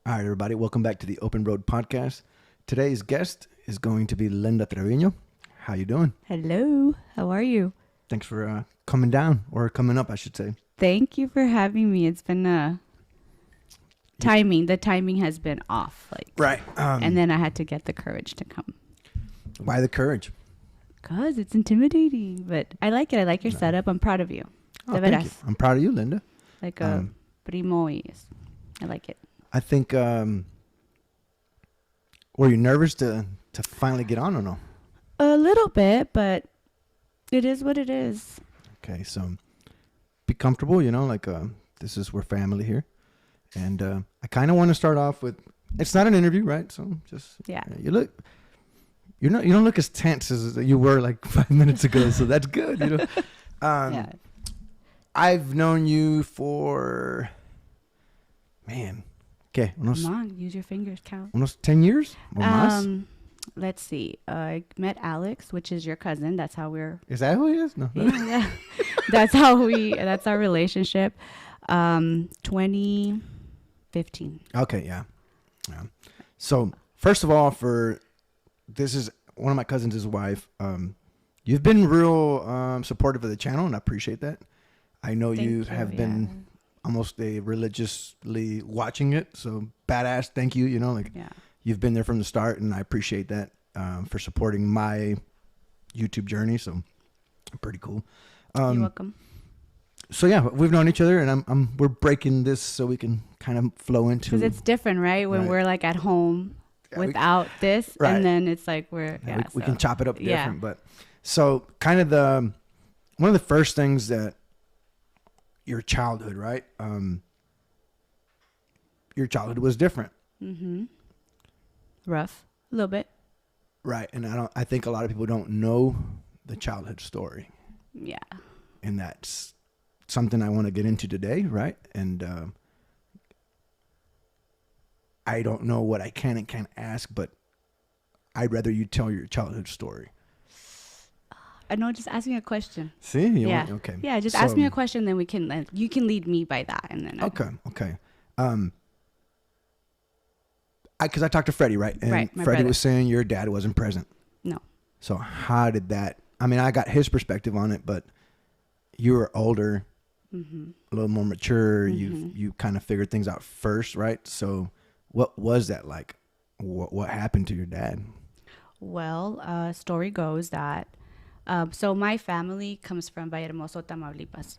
All right, everybody, welcome back to the Open Road Podcast. Today's guest is going to be Linda Trevino. How you doing? Hello. How are you? Thanks for coming down, or coming up, I should say. Thank you for having me. It's been timing. The timing has been off. Right. And then I had to get the courage to come. Why the courage? Because it's intimidating. But I like it. I like your setup. I'm proud of you. Oh, thank you. I'm proud of you, Linda. Like a primo is. I like it. I think, were you nervous to finally get on or no? A little bit, but it is what it is. Okay, so be comfortable, this is, we're family here. And I kind of want to start off with, it's not an interview, right? So just, Yeah. You don't look as tense as you were like 5 minutes ago, so that's good, Yeah. I've known you for, okay, Come on, use your fingers, count. almost 10 years or más. Let's see. I met Alex, which is your cousin. That's how we're. Is that who he is? No. Yeah. That's our relationship. 2015. Okay, yeah. So first of all, this is one of my cousins' wife. You've been real supportive of the channel, and I appreciate that. I know you have been almost religiously watching it, so badass. Thank you. You've been there from the start, and I appreciate that for supporting my YouTube journey. So pretty cool. You're welcome. So yeah, we've known each other, and we're breaking this so we can kind of flow into. Because it's different, right? When we're like at home without this, right. and then it's like we can chop it up different. But so kind of one of the first things that your childhood, right? Your childhood was different. Mm-hmm. Rough, a little bit. Right, and I think a lot of people don't know the childhood story. Yeah. And that's something I want to get into today, right? And I don't know what I can and can't ask, but I'd rather you tell your childhood story. I know, just ask me a question. See? Okay. Yeah, just ask me a question, then you can lead me by that, and then. Okay. Because I talked to Freddie, right? And right, Freddie brother was saying your dad wasn't present. No. So how did that? I mean, I got his perspective on it, but you were older, a little more mature. You kind of figured things out first, right? So what was that like? What happened to your dad? Well, story goes that so my family comes from Vallehermoso, Tamaulipas.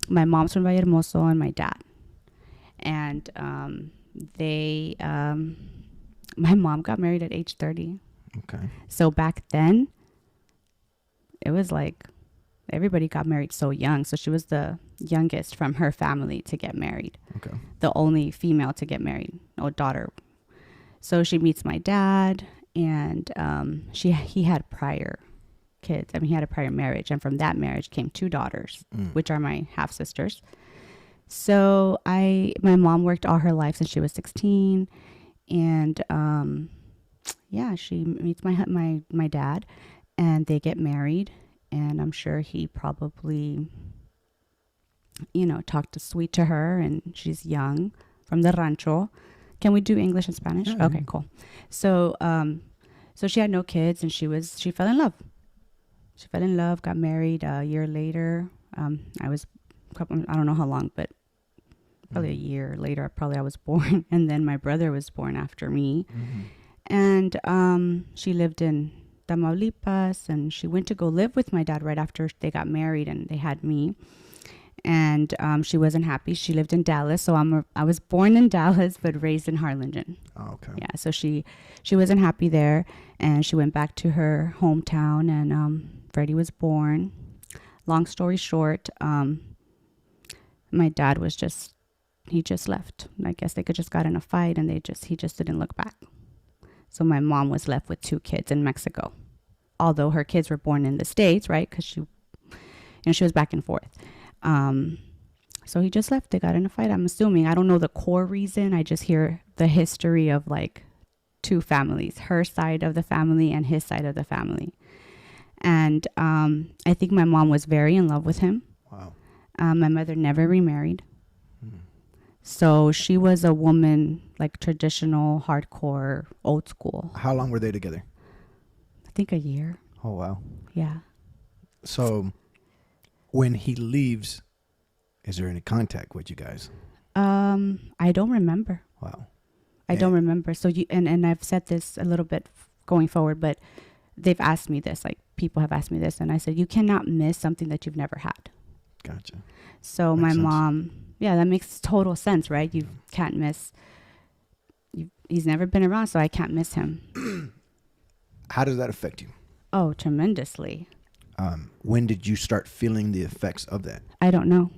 My mom's from Vallehermoso and my dad. And my mom got married at age 30. Okay. So back then, it was like everybody got married so young. So she was the youngest from her family to get married. Okay. The only female to get married, or daughter. So she meets my dad, and he had prior kids. I mean, he had a prior marriage, and from that marriage came 2 daughters, which are my half sisters. So my mom worked all her life since she was 16, and she meets my dad, and they get married, and I'm sure he probably, talked sweet to her, and she's young from the rancho. Can we do English and Spanish? Yeah, okay, cool. So so she had no kids, and she fell in love. She fell in love, got married a year later. I don't know how long, but probably a year later, I was born. And then my brother was born after me. And she lived in Tamaulipas, and she went to go live with my dad right after they got married, and they had me. And she wasn't happy. She lived in Dallas. So I was born in Dallas, but raised in Harlingen. Oh, okay. Yeah. So she wasn't happy there, and she went back to her hometown, and Freddie was born. Long story short, my dad he just left. I guess they just got in a fight, and he just didn't look back. So my mom was left with 2 kids in Mexico, although her kids were born in the States, right? Because she was back and forth. So he just left. They got in a fight, I'm assuming. I don't know the core reason. I just hear the history of like 2 families, her side of the family and his side of the family. And I think my mom was very in love with him. Wow. My mother never remarried. So she was a woman, like traditional, hardcore, old school. How long were they together? I think a year. Oh, wow. Yeah. So when he leaves, is there any contact with you guys? I don't remember. Wow. I don't remember. So and I've said this a little bit going forward, but they've asked me this, like people have asked me this, and I said, you cannot miss something that you've never had. Gotcha. So Makes my sense. mom, yeah, that makes total sense, right? You can't miss. He's never been around, so I can't miss him. How does that affect you? Oh, tremendously. When did you start feeling the effects of that? I don't know,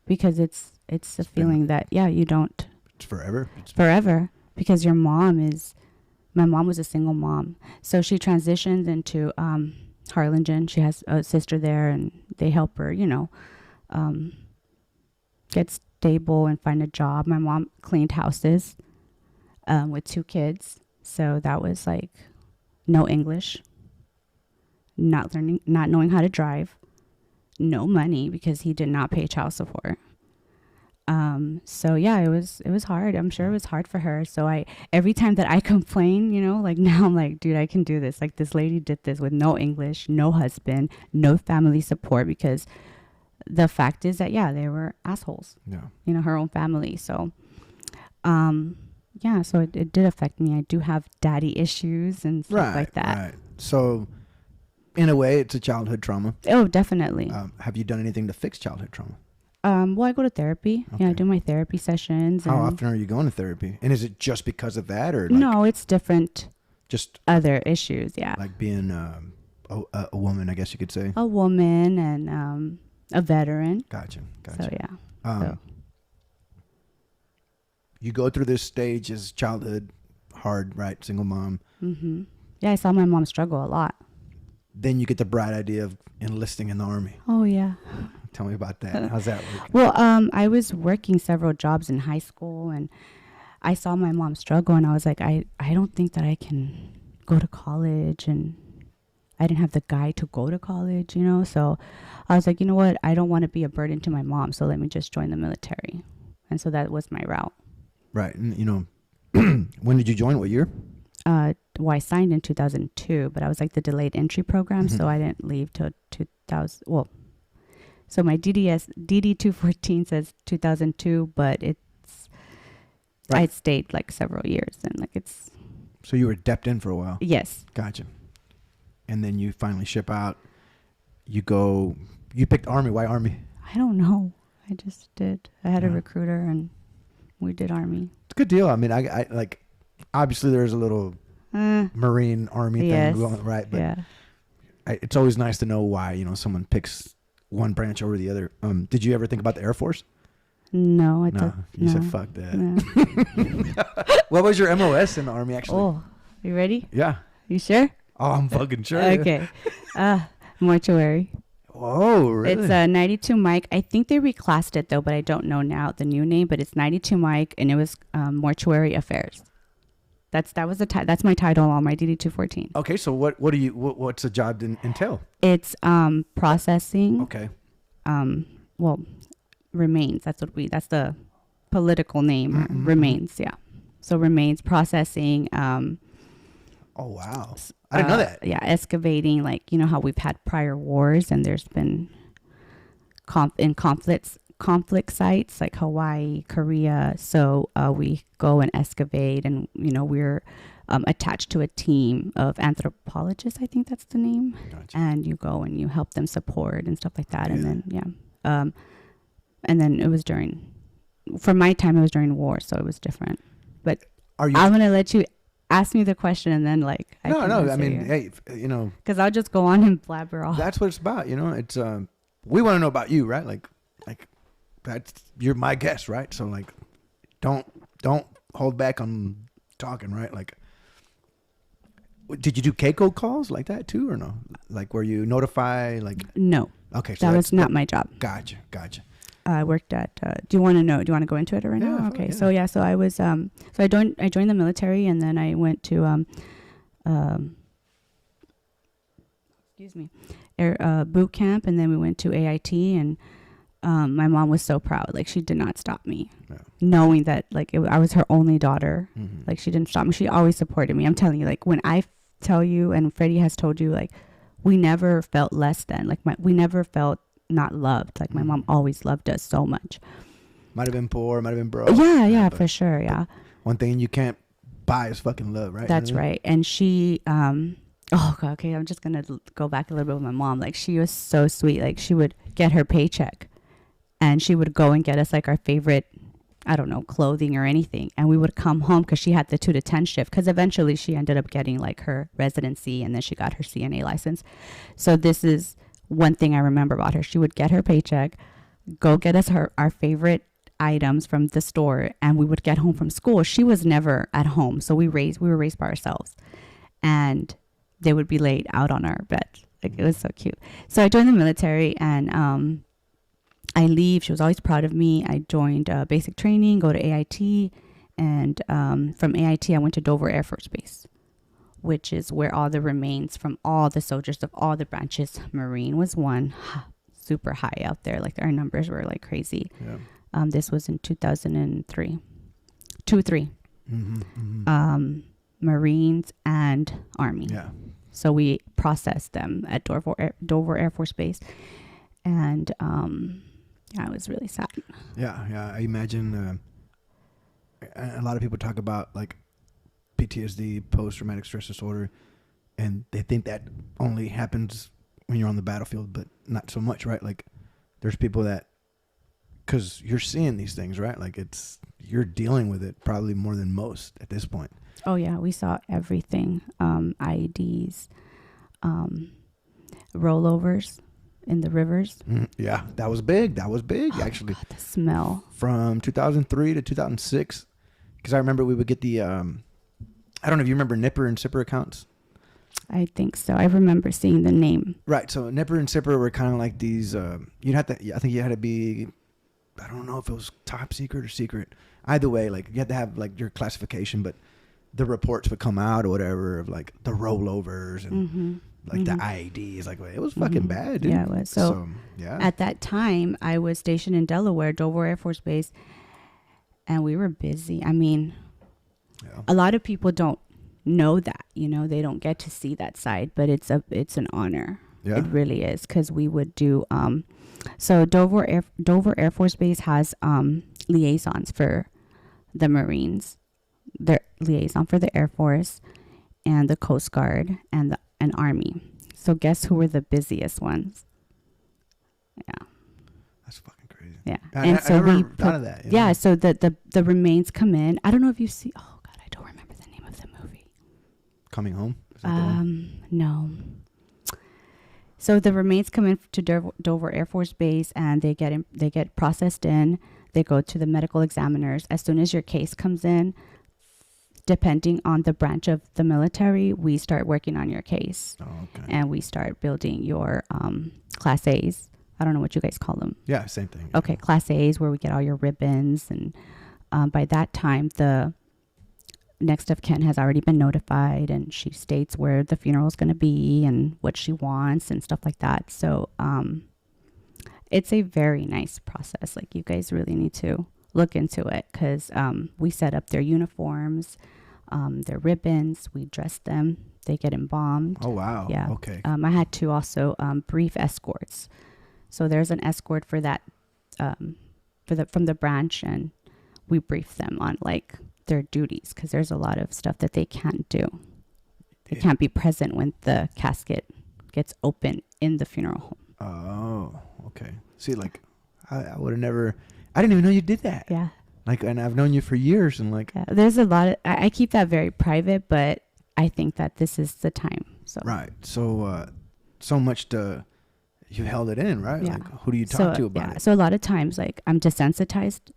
because it's a feeling that you don't. It's forever? Forever, because my mom was a single mom, so she transitioned into Harlingen. She has a sister there, and they help her, get stable and find a job. My mom cleaned houses with 2 kids, so that was like no English, not knowing how to drive, no money because he did not pay child support. So yeah, it was hard. I'm sure it was hard for her. So every time that I complain, like now I'm like, dude, I can do this. Like this lady did this with no English, no husband, no family support, because the fact is that, they were assholes, her own family. So, so it did affect me. I do have daddy issues and stuff like that. Right. So in a way, it's a childhood trauma. Oh, definitely. Have you done anything to fix childhood trauma? Well, I go to therapy. Okay. Yeah, I do my therapy sessions. How often are you going to therapy? And is it just because of that, or no? It's different. Just other issues, yeah. Like being a woman, I guess you could say. A woman and a veteran. Gotcha. So yeah. You go through this stage as childhood, hard, right? Single mom. Mm-hmm. Yeah, I saw my mom struggle a lot. Then you get the bright idea of enlisting in the Army. Oh yeah. Tell me about that. How's that work? Well, I was working several jobs in high school, and I saw my mom struggle, and I was like, I don't think that I can go to college, and I didn't have the guy to go to college, So I was like, you know what? I don't want to be a burden to my mom, so let me just join the military. And so that was my route. Right. And, when did you join? What year? Well, I signed in 2002, but I was like the delayed entry program, so I didn't leave till 2000. Well, so my DD 214 says 2002, but it's right. I'd stayed like several years, and like it's. So you were depped in for a while. Yes. Gotcha. And then you finally ship out. You picked Army. Why Army? I don't know. I just did. I had a recruiter, and we did Army. It's a good deal. I mean, I like. Obviously, there's a little Marine Army thing going, right? But it's always nice to know why someone picks one branch over the other. Did you ever think about the Air Force? No, You said fuck that. No. What was your MOS in the Army actually? Oh, you ready? Yeah. You sure? Oh, I'm fucking sure. Okay. Mortuary. Oh, really? It's 92 Mike. I think they reclassed it though, but I don't know now the new name. But it's 92 Mike, and it was Mortuary Affairs. That's my title on my DD 214. Okay, so what's the job entail? It's processing. Okay. Well, remains. That's the political name. Remains. Yeah. So remains processing. Oh wow! I didn't know that. Yeah, excavating. Like how we've had prior wars, and there's been conflict sites like Hawaii, Korea. So we go and excavate, and we're attached to a team of anthropologists. I think that's the name. Gotcha. And you go and you help them support and stuff like that. Yeah. And then and then it was for my time it was during war, so it was different. But I'm gonna let you ask me the question, and then like no. I mean, hey, because I'll just go on and blabber off. That's what it's about. It's we want to know about you, right? Like you're my guest, right? So like, don't hold back on talking, right? Like, did you do Keiko calls like that too, or no? Like, were you notify like? No. Okay, so that was not my job. Gotcha. I worked at. Do you want to know? Do you want to go into it right now? Okay. Yeah. So I was. So I joined the military, and then I went to excuse me, boot camp, and then we went to AIT, and my mom was so proud. Like, she did not stop me, Yeah. knowing that like I was her only daughter. Mm-hmm. Like, she didn't stop me. She always supported me. I'm telling you, like, when I tell you, and Freddie has told you, like, we never felt less than. Like, we never felt not loved. Like, my mom always loved us so much. Might have been poor, might have been broke. Yeah, for sure. Yeah. One thing you can't buy is fucking love, right? That's right. And she, oh God, okay, I'm just gonna go back a little bit with my mom. Like, she was so sweet. Like, she would get her paycheck, and she would go and get us like our favorite, I don't know, clothing or anything. And we would come home because she had the 2 to 10 shift. Because eventually she ended up getting like her residency, and then she got her CNA license. So this is one thing I remember about her. She would get her paycheck, go get us our favorite items from the store, and we would get home from school. She was never at home, so we were raised by ourselves, and they would be laid out on our bed. Like, it was so cute. So I joined the military, and I leave. She was always proud of me. I joined basic training, go to AIT, and from AIT I went to Dover Air Force Base, which is where all the remains from all the soldiers of all the branches. Marine was one, super high out there. Like, our numbers were like crazy. Yeah. This was in 2003. 2-3. Marines and Army. Yeah. So we processed them at Dover Air Force Base. And yeah, it was really sad. Yeah. I imagine a lot of people talk about like PTSD, post-traumatic stress disorder, and they think that only happens when you're on the battlefield, but not so much, right? Like, there's people that, because you're seeing these things, right? Like, you're dealing with it probably more than most at this point. Oh yeah, we saw everything. IEDs, rollovers in the rivers. Yeah, that was big. Actually. God, the smell. From 2003 to 2006, because I remember we would get the, I don't know if you remember Nipper and Sipper accounts. I think so. I remember seeing the name. Right. So Nipper and Sipper were kind of like these. You'd have to. I think you had to be. I don't know if it was top secret or secret. Either way, like, you had to have like your classification, but the reports would come out or whatever of like the rollovers and like the IEDs. Like, it was fucking bad, dude. Yeah, it was. So yeah. At that time, I was stationed in Delaware, Dover Air Force Base, and we were busy. I mean, a lot of people don't know that, they don't get to see that side, but it's an honor. Yeah. It really is, because we would do so Dover Air Force Base has liaisons for the Marines, their liaison for the Air Force and the Coast Guard and Army. So guess who were the busiest ones? Yeah, that's fucking crazy. Yeah. I never thought of that. Yeah, so the remains come in. I don't know if you see. Oh God, I don't remember the name of the movie. Coming Home? Is that the one? No. So the remains come in to Dover Air Force Base, and they get processed in. They go to the medical examiners. As soon as your case comes in, depending on the branch of the military, we start working on your case. Oh, okay. And we start building your Class A's. I don't know what you guys call them. Yeah, same thing. Okay, Class A's, where we get all your ribbons. And by that time, the next of kin has already been notified, and she states where the funeral is going to be and what she wants and stuff like that. So it's a very nice process. Like, you guys really need to look into it, because we set up their uniforms, their ribbons, we dress them, they get embalmed. Oh, wow. Yeah. Okay. I had to also brief escorts. So there's an escort for that from the branch, and we brief them on like their duties, because there's a lot of stuff that they can't do. They can't be present when the casket gets open in the funeral home. Oh, okay. See, like, I would have never. I didn't even know you did that. Yeah. Like, and I've known you for years, and like. Yeah, there's a lot of. I keep that very private, but I think that this is the time. So. Right. So, so much to. You held it in, right? Yeah. Like, who do you talk to about it? So a lot of times, like, I'm desensitized.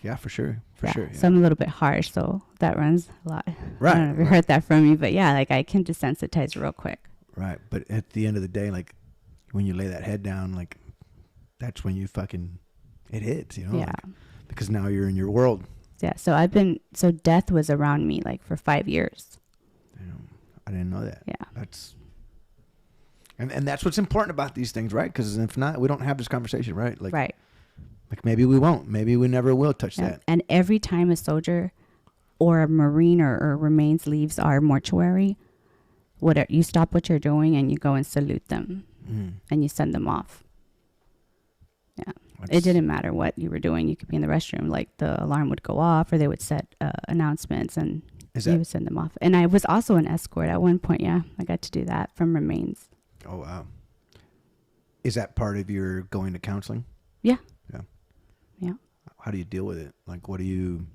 Yeah, for sure. For sure. Yeah. So I'm a little bit harsh, so that runs a lot. Right. I don't know if you heard that from me, but yeah, like, I can desensitize real quick. Right. But at the end of the day, like, when you lay that head down, like, that's when you fucking, it hits, Yeah. Like, because now you're in your world. Yeah. So death was around me like for 5 years. Damn, I didn't know that. Yeah. That's, And that's what's important about these things, right? Because if not, we don't have this conversation, right? Like, Right. like maybe we won't. Maybe we never will touch Yeah. that. And every time a soldier or a Marine or remains leaves our mortuary, whatever, you stop what you're doing and you go and salute them and you send them off. Yeah. It didn't matter what you were doing. You could be in the restroom, like the alarm would go off, or they would set announcements and you would send them off. And I was also an escort at one point. Yeah, I got to do that from remains. Oh, wow. Is that part of your going to counseling? Yeah. Yeah. Yeah. How do you deal with it? Like, what do you...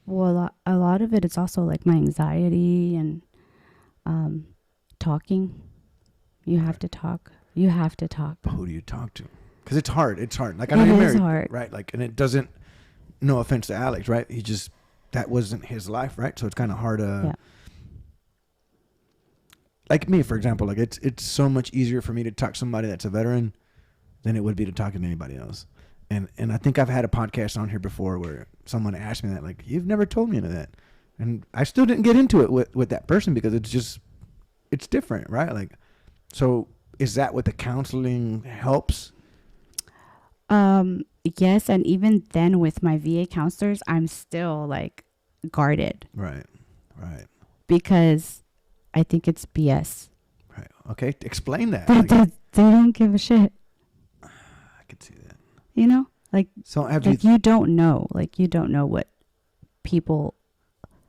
Well, a lot of it is also like my anxiety and talking. You have to talk. You have to talk. But who do you talk to? Because it's hard. It's hard. Like, I know you're married, hard. Right? Like, and it doesn't... No offense to Alex, right? He just... That wasn't his life, right? So it's kind of hard to... Yeah. Like me, for example, like it's so much easier for me to talk to somebody that's a veteran than it would be to talk to anybody else. And I think I've had a podcast on here before where someone asked me that, like, you've never told me any of that. And I still didn't get into it with that person because it's different, right? Like, so is that what the counseling helps? Yes. And even then with my VA counselors, I'm still like guarded. Right. Right. Because I think it's BS. Right. Okay. Explain that. They don't give a shit. I could see that. You know, like, so you don't know, like, you don't know what people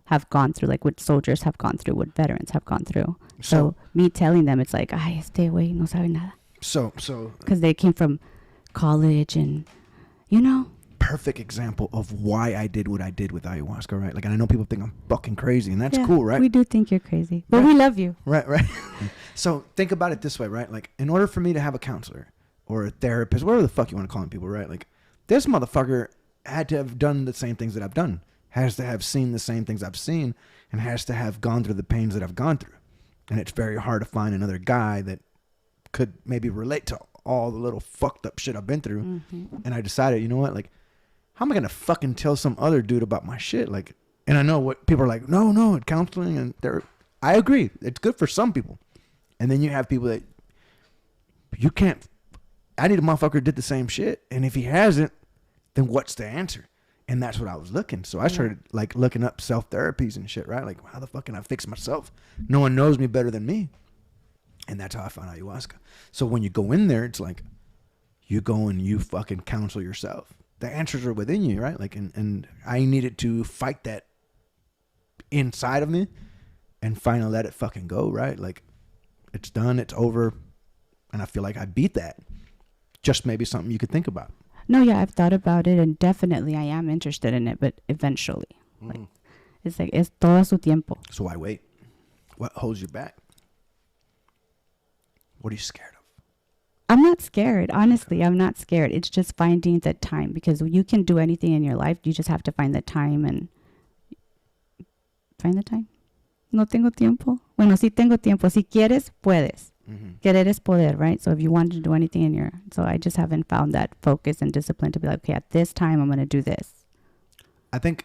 have gone through, like what soldiers have gone through, what veterans have gone through. So me telling them, it's like, ay, stay away, no sabe nada. So, because they came from college and, you know. Perfect example of why I did what I did with ayahuasca, right? Like, and I know people think I'm fucking crazy, and that's cool, right? We do think you're crazy, but we love you. Right. So think about it this way, right? Like, in order for me to have a counselor or a therapist, whatever the fuck you want to call them people, right? Like, this motherfucker had to have done the same things that I've done, has to have seen the same things I've seen, and has to have gone through the pains that I've gone through. And it's very hard to find another guy that could maybe relate to all the little fucked up shit I've been through. Mm-hmm. And I decided, you know what? Like, how am I going to fucking tell some other dude about my shit? Like, and I know what people are like, no, counseling, and I agree. It's good for some people. And then you have people that you can't, I need a motherfucker who did the same shit. And if he hasn't, then what's the answer? And that's what I was looking. So I started like looking up self-therapies and shit, right? Like, how the fuck can I fix myself? No one knows me better than me. And that's how I found ayahuasca. So when you go in there, it's like, you go and you fucking counsel yourself. The answers are within you, right? Like, and I needed to fight that inside of me and finally let it fucking go, right? Like, it's done, it's over, and I feel like I beat that. Just maybe something you could think about. No, yeah, I've thought about it, and definitely I am interested in it, but eventually. Like, it's like, es todo su tiempo. So why wait? What holds you back? What are you scared of? I'm not scared. Honestly, I'm not scared. It's just finding the time, because you can do anything in your life. You just have to find the time and find the time. No tengo tiempo. Bueno, sí tengo tiempo. Si quieres, puedes. Mm-hmm. Querer es poder, right? So if you want to do anything so I just haven't found that focus and discipline to be like, okay, at this time, I'm going to do this. I think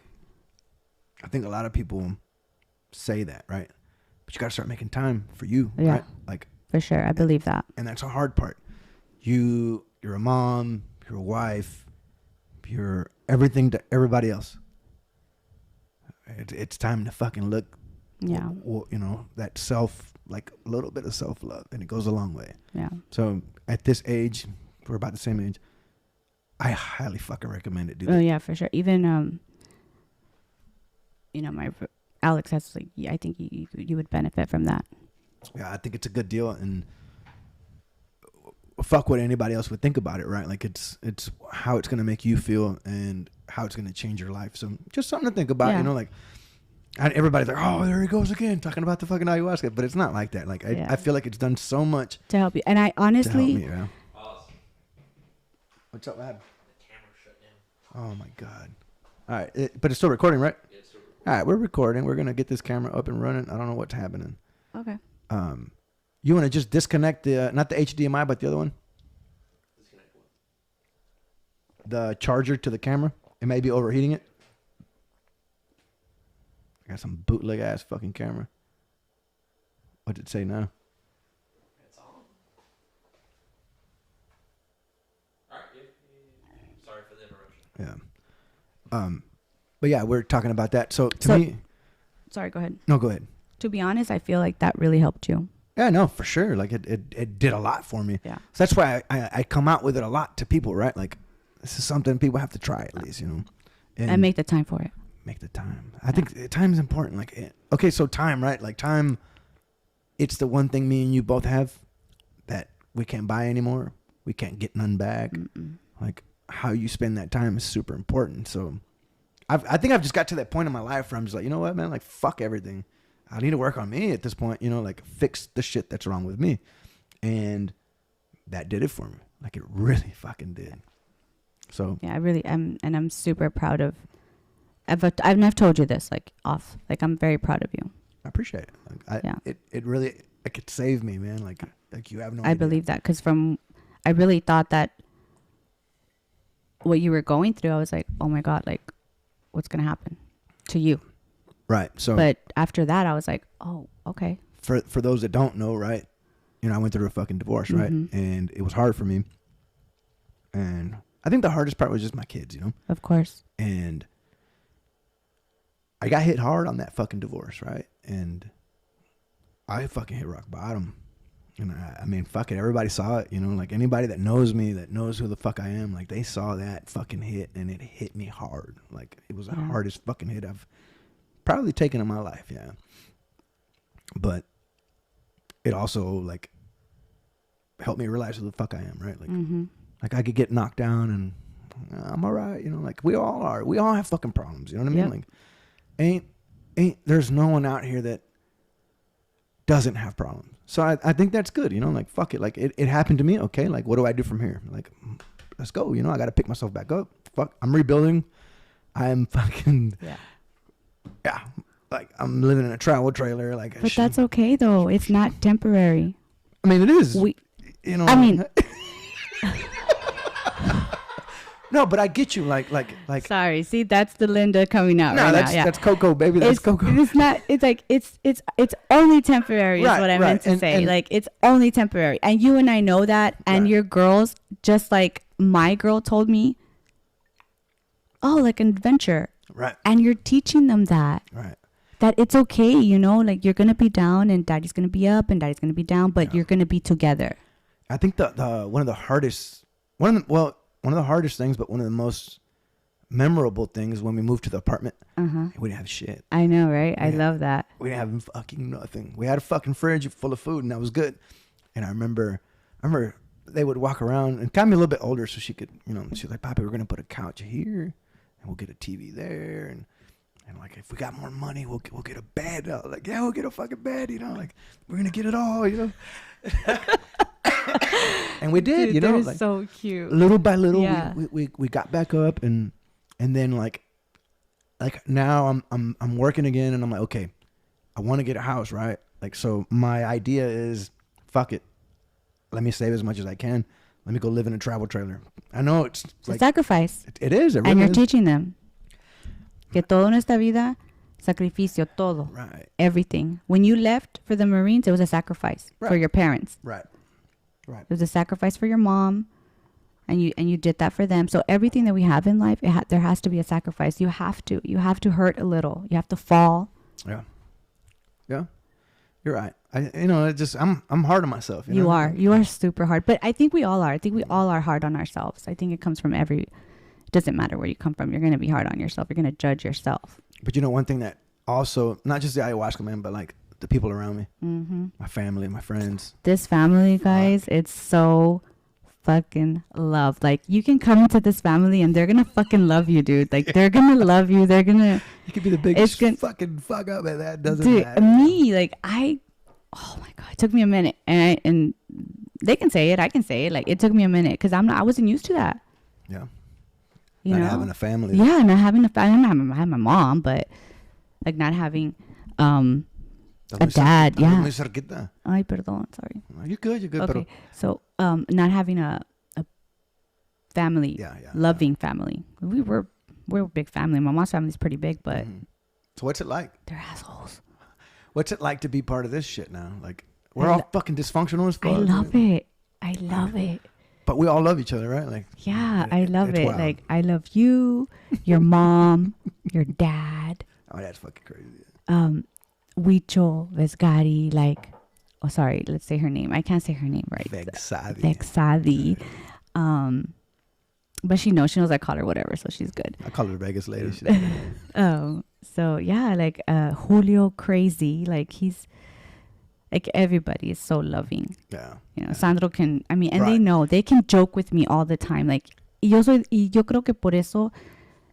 a lot of people say that, right? But you got to start making time for you, right? Like, for sure. I believe that. And that's a hard part. You're a mom, you're a wife, you're everything to everybody else. It's time to fucking look, that like a little bit of self-love, and it goes a long way. Yeah. So at this age, we're about the same age, I highly fucking recommend it, dude. Oh yeah, for sure. Even, my Alex has, like, I think you would benefit from that. Yeah, I think it's a good deal, and fuck what anybody else would think about it, right? Like, it's how it's going to make you feel and how it's going to change your life. So just something to think about, like, everybody's like, oh, there he goes again, talking about the fucking ayahuasca, but it's not like that. Like, I feel like it's done so much to help you. And I honestly... To help me, What's up, man? The camera shut down. Oh, my God. All right, but it's still recording, right? Yeah, it's still recording. All right, we're recording. We're going to get this camera up and running. I don't know what's happening. Okay. You want to just disconnect not the HDMI, but the other one? Disconnect what? The charger to the camera. It may be overheating it. I got some bootleg ass fucking camera. What did it say now? It's on. Yeah. But yeah, we're talking about that. So So- me, Sorry, go ahead. no, go ahead. To be honest, I feel like that really helped you. Yeah, no, for sure. Like it did a lot for me. Yeah. So that's why I come out with it a lot to people, right? Like this is something people have to try at least, you know. And make the time for it. Make the time. I think time is important. Like, okay, so time, right? Like time, it's the one thing me and you both have that we can't buy anymore. We can't get none back. Like how you spend that time is super important. So I think I've just got to that point in my life where I'm just like, you know what, man? Like fuck everything. I need to work on me at this point, you know, like fix the shit that's wrong with me. And that did it for me. Like it really fucking did. So Yeah, I really am. And I'm super proud of, I've told you this, like off, like I'm very proud of you. I appreciate it. Like, it really, like it saved me, man. Like you have no idea. I believe that because I really thought that what you were going through, I was like, oh my God, like what's going to happen to you? Right. So, but after that, I was like, oh, okay. For those that don't know, right, you know, I went through a fucking divorce, right? And it was hard for me. And I think the hardest part was just my kids, you know? Of course. And I got hit hard on that fucking divorce, right? And I fucking hit rock bottom. And I mean, fuck it. Everybody saw it, you know? Like anybody that knows me, that knows who the fuck I am, like they saw that fucking hit and it hit me hard. Like it was the hardest fucking hit I've probably taken in my life, yeah. But it also like helped me realize who the fuck I am, right? Like, like I could get knocked down and I'm all right, you know. Like we all are. We all have fucking problems. You know what I mean? Like, ain't there's no one out here that doesn't have problems. So I think that's good, you know. Like fuck it. Like it happened to me. Okay, like what do I do from here? Like let's go. You know, I got to pick myself back up. Fuck, I'm rebuilding. I'm fucking. Yeah, like I'm living in a travel trailer. Like, but that's okay though. It's not temporary. I mean, it is. You know. I mean, no, but I get you. Like. Sorry, see, that's the Linda coming out. No, right that's now. Yeah. That's Coco, baby. That's Coco. It's not. It's like it's only temporary. Right, is what I meant to say. and like it's only temporary, and you and I know that. And right. Your girls, just like my girl told me, oh, like an adventure. Right. And you're teaching them that. Right. That it's okay, you know, like you're gonna be down and daddy's gonna be up and daddy's gonna be down, but you're gonna be together. I think the one of the hardest things, but one of the most memorable things when we moved to the apartment, we didn't have shit. I know, right? I love that. We didn't have fucking nothing. We had a fucking fridge full of food, and that was good. And I remember they would walk around and got me a little bit older, so she could, you know, she's like, "Papi, we're gonna put a couch here, and we'll get a TV there, and like if we got more money, we'll get a bed." Like, yeah, we'll get a fucking bed, you know, like we're gonna get it all, you know. And we did, Dude, you know, they're like so cute. Little by little, Yeah. we got back up, and then like now I'm working again, and I'm like, okay, I want to get a house, right? Like, so my idea is, fuck it, let me save as much as I can. Let me go live in a travel trailer. I know it's like a sacrifice. It is. It really and you're is. teaching them que todo en esta vida, sacrificio, todo, Right. everything. When you left for the Marines, it was a sacrifice for your parents. Right. Right. It was a sacrifice for your mom, and you did that for them. So everything that we have in life, there has to be a sacrifice. You have to hurt a little. You have to fall. Yeah. Yeah. You're right. I'm hard on myself. You are super hard, but I think we all are. I think we all are hard on ourselves. I think it comes from it doesn't matter where you come from. You're going to be hard on yourself. You're going to judge yourself. But you know, one thing that also, not just the ayahuasca, man, but like the people around me, my family, my friends. This family, guys, it's so fucking love. Like, you can come into this family and they're going to fucking love you, dude. Like, they're going to love you. They're going to... You could be the biggest fucking fuck up, and that doesn't matter. Me, like, oh my God, it took me a minute. And they can say it, I can say it. Like, it took me a minute because I wasn't used to that. Yeah. You not know? having a family. Yeah, not having a family. I have my mom, but like not having a dad. Yeah. Ay, perdón, sorry. You're good. Okay, so not having a family, loving family. We're a big family. My mom's family's pretty big, but so what's it like? they're assholes. What's it like to be part of this shit now? Like, we're all fucking dysfunctional as fuck. I love it. I love it. But we all love each other, right? Like, Yeah, I love it's it. wild. Like, I love you, your mom, your dad, Oh, that's fucking crazy. Huicho, Vesgari, like, oh, sorry, let's say her name. I can't say her name right. Vexadi. Vexadi. But she knows I call her whatever, so she's good. I call her Vegas lady. So yeah, like Julio crazy, like he's like everybody is so loving. Yeah. You know, Sandro can, I mean, and Right. they know, they can joke with me all the time. Like, y yo creo que por eso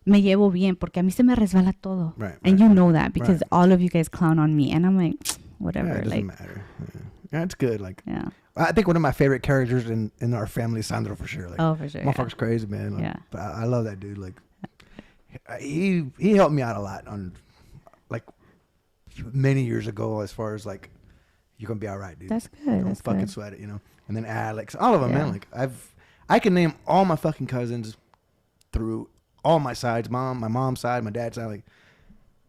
me llevo bien, porque a mí se me resbala todo. Right. And you know that because Right. all of you guys clown on me, and I'm like, whatever. Yeah, it doesn't Like, matter. Yeah, it's good. Like, yeah. I think one of my favorite characters in our family is Sandro for sure. Like, Oh, for sure. Yeah. motherfucker's crazy, man. Like, Yeah. But I love that dude. Like, he helped me out a lot on, like, many years ago as far as like, you're gonna be all right, dude. That's good. Don't That's fucking good. sweat it, you know. And then Alex, all of them, man. Yeah. Like, I can name all my fucking cousins through all my sides, my mom's side, my dad's side. Like,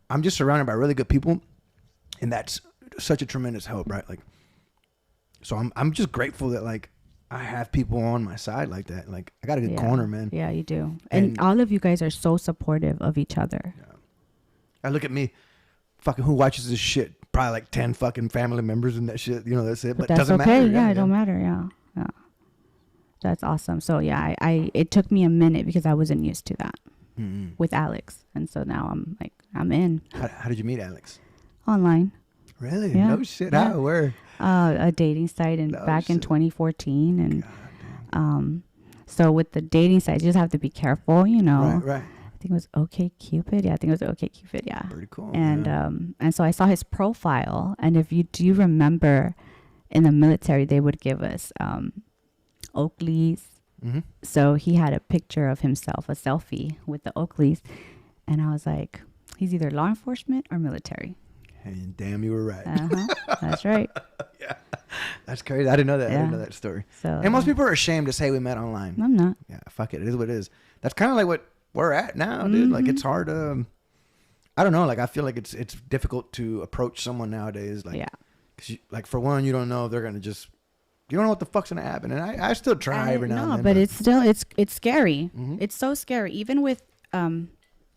I'm just surrounded by really good people, and that's such a tremendous help, right? Like, so I'm just grateful that like I have people on my side like that. Like, I got a good Yeah. corner, man. Yeah, you do. And- And all of you guys are so supportive of each other. I look at me, fucking who watches this shit? Probably like 10 fucking family members and that shit. You know, that's it. But, it that's doesn't okay. matter. Yeah, it don't matter. Yeah. Yeah. That's awesome. So yeah, I it took me a minute because I wasn't used to that Mm-hmm. with Alex. And so now I'm like, I'm in How did you meet Alex? online. Really? Yeah. No shit. Yeah. How? Where? A dating site and No back in shit. 2014. And God damn. so with the dating sites, you just have to be careful, you know. Right. I think it was OK Cupid. Yeah, I think it was OK Cupid. Yeah. Pretty cool. And yeah. and so I saw his profile, and if you do remember, in the military they would give us Oakleys. Mhm. So he had a picture of himself, a selfie with the Oakleys, and I was like, he's either law enforcement or military. And damn, you were right. That's right. That's crazy. I didn't know that. I Yeah. didn't know that story. So And most people are ashamed to say we met online. I'm not. Yeah, fuck it. It is what it is. That's kind of like what we're at now, dude. Like, it's hard to. I don't know. Like, I feel like it's difficult to approach someone nowadays. Like, Yeah. 'cause you, like, for one, you don't know if they're gonna just. You don't know what the fuck's gonna happen, and I still try every now and then. but it's still it's scary. Mhm. It's so scary. Even with